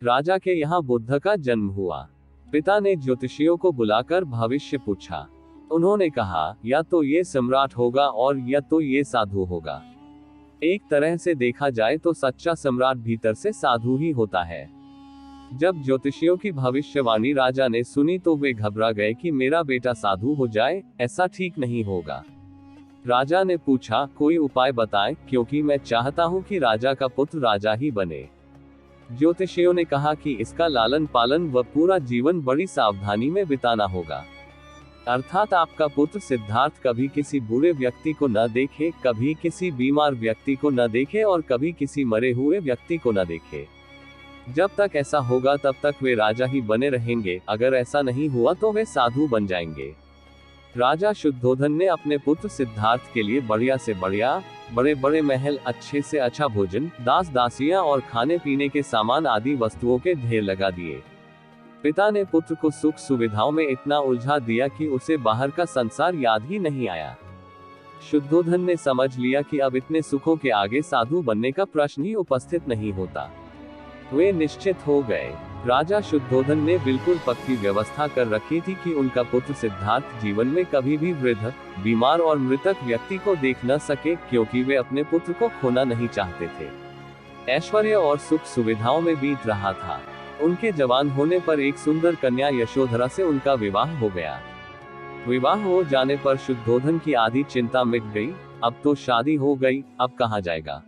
राजा के यहाँ बुद्ध का जन्म हुआ। पिता ने ज्योतिषियों को बुलाकर भविष्य पूछा। उन्होंने कहा, या तो ये सम्राट होगा और या तो ये साधु होगा। एक तरह से देखा जाए तो सच्चा सम्राट भीतर से साधु ही होता है। जब ज्योतिषियों की भविष्यवाणी राजा ने सुनी तो वे घबरा गए कि मेरा बेटा साधु हो जाए, ऐसा ठीक नहीं होगा। राजा ने पूछा, कोई उपाय बताएं, क्योंकि मैं चाहता हूं कि राजा का पुत्र राजा ही बने। ज्योतिषियों ने कहा कि इसका लालन पालन व पूरा जीवन बड़ी सावधानी में बिताना होगा। अर्थात आपका पुत्र सिद्धार्थ कभी किसी बुरे व्यक्ति को न देखे, कभी किसी बीमार व्यक्ति को न देखे और कभी किसी मरे हुए व्यक्ति को न देखे। जब तक ऐसा होगा तब तक वे राजा ही बने रहेंगे, अगर ऐसा नहीं हुआ तो वे साधु बन जाएंगे। राजा शुद्धोधन ने अपने पुत्र सिद्धार्थ के लिए बढ़िया से बढ़िया, बड़े बड़े महल, अच्छे से अच्छा भोजन, दास दासियां और खाने पीने के सामान आदि वस्तुओं के ढेर लगा दिए। पिता ने पुत्र को सुख सुविधाओं में इतना उलझा दिया कि उसे बाहर का संसार याद ही नहीं आया। शुद्धोधन ने समझ लिया कि अब इतने सुखों के आगे साधु बनने का प्रश्न ही उपस्थित नहीं होता। वे निश्चित हो गए। राजा शुद्धोधन ने बिल्कुल पक्की व्यवस्था कर रखी थी कि उनका पुत्र सिद्धार्थ जीवन में कभी भी वृद्ध, बीमार और मृतक व्यक्ति को देख न सके, क्योंकि वे अपने पुत्र को खोना नहीं चाहते थे। ऐश्वर्य और सुख सुविधाओं में बीत रहा था। उनके जवान होने पर एक सुंदर कन्या यशोधरा से उनका विवाह हो गया। विवाह हो जाने पर शुद्धोधन की आधी चिंता मिट गई। अब तो शादी हो गई, अब कहाँ जाएगा?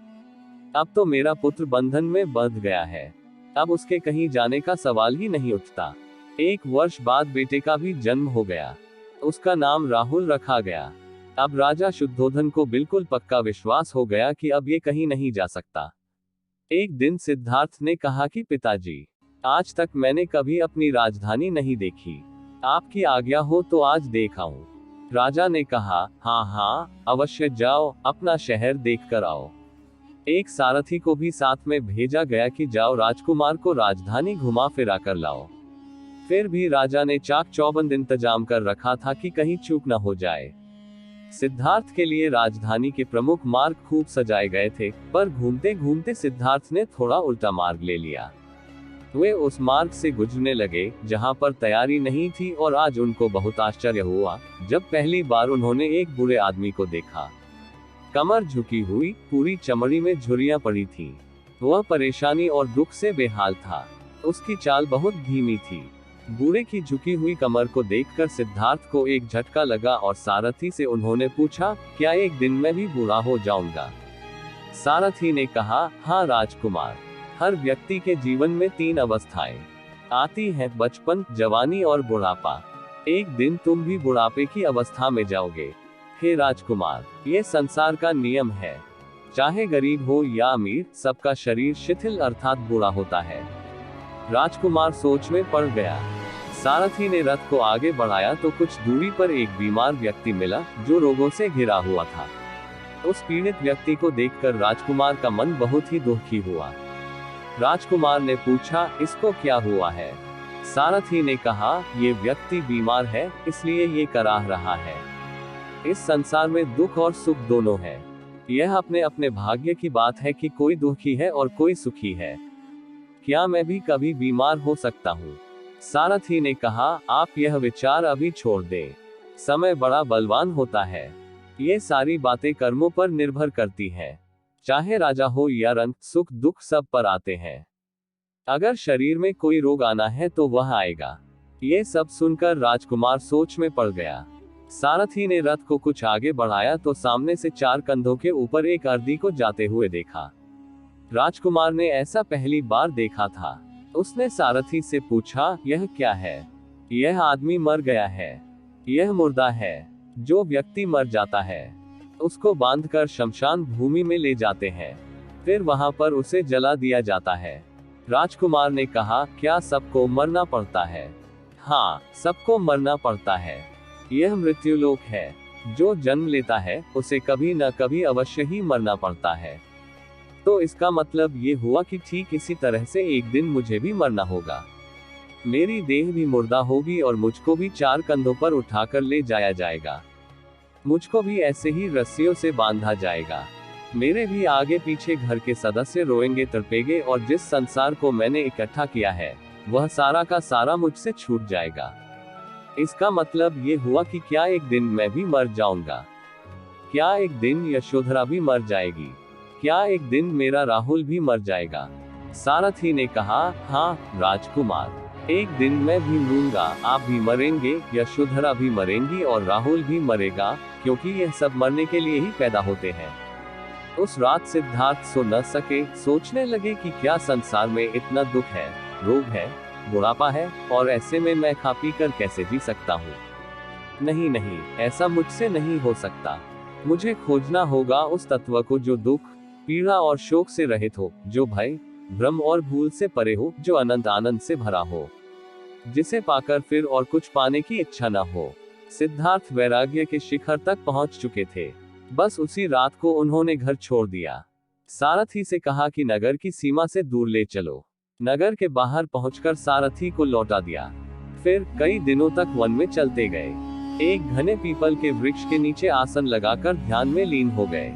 अब तो मेरा पुत्र बंधन में बंध गया है, अब उसके कहीं जाने का सवाल ही नहीं उठता। 1 वर्ष बाद बेटे का भी जन्म हो गया। उसका नाम राहुल रखा गया। अब राजा शुद्धोधन को बिल्कुल पक्का विश्वास हो गया कि अब ये कहीं नहीं जा सकता। एक दिन सिद्धार्थ ने कहा कि पिताजी, आज तक मैंने कभी अपनी राजधानी नहीं देखी, आपकी आज्ञा हो तो आज देख आऊं। राजा ने कहा, हाँ हाँ, अवश्य जाओ, अपना शहर देख कर आओ। एक सारथी को भी साथ में भेजा गया कि जाओ राजकुमार को राजधानी घुमा फिरा कर लाओ। फिर भी राजा ने चाक चौबंद इंतजाम कर रखा था कि कहीं चूक न हो जाए। सिद्धार्थ के लिए राजधानी के प्रमुख मार्ग खूब सजाए गए थे, पर घूमते घूमते सिद्धार्थ ने थोड़ा उल्टा मार्ग ले लिया। वे उस मार्ग से गुजरने लगे जहां पर तैयारी नहीं थी, और आज उनको बहुत आश्चर्य हुआ जब पहली बार उन्होंने एक बुरे आदमी को देखा। कमर झुकी हुई, पूरी चमड़ी में झुर्रियां पड़ी थीं। वह परेशानी और दुख से बेहाल था। उसकी चाल बहुत धीमी थी। बूढ़े की झुकी हुई कमर को देखकर सिद्धार्थ को एक झटका लगा और सारथी से उन्होंने पूछा, क्या एक दिन मैं भी बूढ़ा हो जाऊंगा? सारथी ने कहा, हाँ राजकुमार, हर व्यक्ति के जीवन में 3 अवस्थाएं आती हैं, बचपन, जवानी और बुढ़ापा। एक दिन तुम भी बुढ़ापे की अवस्था में जाओगे। हे राजकुमार, ये संसार का नियम है। चाहे गरीब हो या अमीर, सबका शरीर शिथिल अर्थात बूढ़ा होता है। राजकुमार सोच में पड़ गया। सारथी ने रथ को आगे बढ़ाया तो कुछ दूरी पर एक बीमार व्यक्ति मिला जो रोगों से घिरा हुआ था। उस पीड़ित व्यक्ति को देखकर राजकुमार का मन बहुत ही दुखी हुआ। राजकुमार ने पूछा, इसको क्या हुआ है? सारथी ने कहा, ये व्यक्ति बीमार है, इसलिए ये कराह रहा है। इस संसार में दुख और सुख दोनों है। यह अपने अपने भाग्य की बात है कि कोई दुखी है और कोई सुखी है। क्या मैं भी कभी बीमार हो सकता हूँ? सारथी ने कहा, आप यह विचार अभी छोड़ दें। समय बड़ा बलवान होता है। ये सारी बातें कर्मों पर निर्भर करती हैं। चाहे राजा हो या रंक, सुख दुख सब पर आते हैं। अगर शरीर में कोई रोग आना है तो वह आएगा। ये सब सुनकर राजकुमार सोच में पड़ गया। सारथी ने रथ को कुछ आगे बढ़ाया तो सामने से 4 कंधों के ऊपर एक अर्दी को जाते हुए देखा। राजकुमार ने ऐसा पहली बार देखा था। उसने सारथी से पूछा, यह क्या है? यह आदमी मर गया है। यह मुर्दा है। जो व्यक्ति मर जाता है उसको बांधकर शमशान भूमि में ले जाते हैं, फिर वहां पर उसे जला दिया जाता है। राजकुमार ने कहा, क्या सबको मरना पड़ता है? हाँ, सबको मरना पड़ता है। यह मृत्युलोक है। जो जन्म लेता है उसे कभी न कभी अवश्य ही मरना पड़ता है। तो इसका मतलब ये हुआ कि ठीक इसी तरह से एक दिन मुझे भी मरना होगा। मेरी देह भी मुर्दा होगी और मुझको भी 4 कंधों पर उठाकर ले जाया जाएगा। मुझको भी ऐसे ही रस्सियों से बांधा जाएगा। मेरे भी आगे पीछे घर के सदस्य रोएंगे तड़पेंगे और जिस संसार को मैंने इकट्ठा किया है वह सारा का सारा मुझसे छूट जाएगा। इसका मतलब ये हुआ कि क्या एक दिन मैं भी मर जाऊंगा? क्या एक दिन यशोधरा भी मर जाएगी? क्या एक दिन मेरा राहुल भी मर जाएगा? सारथी ने कहा, हाँ राजकुमार, एक दिन मैं भी मरूंगा, आप भी मरेंगे, यशोधरा भी मरेंगी और राहुल भी मरेगा, क्योंकि यह सब मरने के लिए ही पैदा होते हैं। उस रात सिद्धार्थ सो न सके, सोचने लगे कि क्या संसार में इतना दुख है, रोग है, बुढ़ापा है, और ऐसे में मैं खा पी कर कैसे जी सकता हूँ? नहीं नहीं, ऐसा मुझसे नहीं हो सकता। मुझे खोजना होगा उस तत्व को जो दुख, पीड़ा और शोक से रहित हो, जो भय, भ्रम और भूल से परे हो, जो अनंत आनंद से भरा हो, जिसे पाकर फिर और कुछ पाने की इच्छा न हो। सिद्धार्थ वैराग्य के शिखर तक पहुंच चुके थे। बस उसी रात को उन्होंने घर छोड़ दिया। सारथी से कहा कि नगर की सीमा से दूर ले चलो। नगर के बाहर पहुंचकर सारथी को लौटा दिया। फिर कई दिनों तक वन में चलते गए। एक घने पीपल के वृक्ष के नीचे आसन लगाकर ध्यान में लीन हो गए।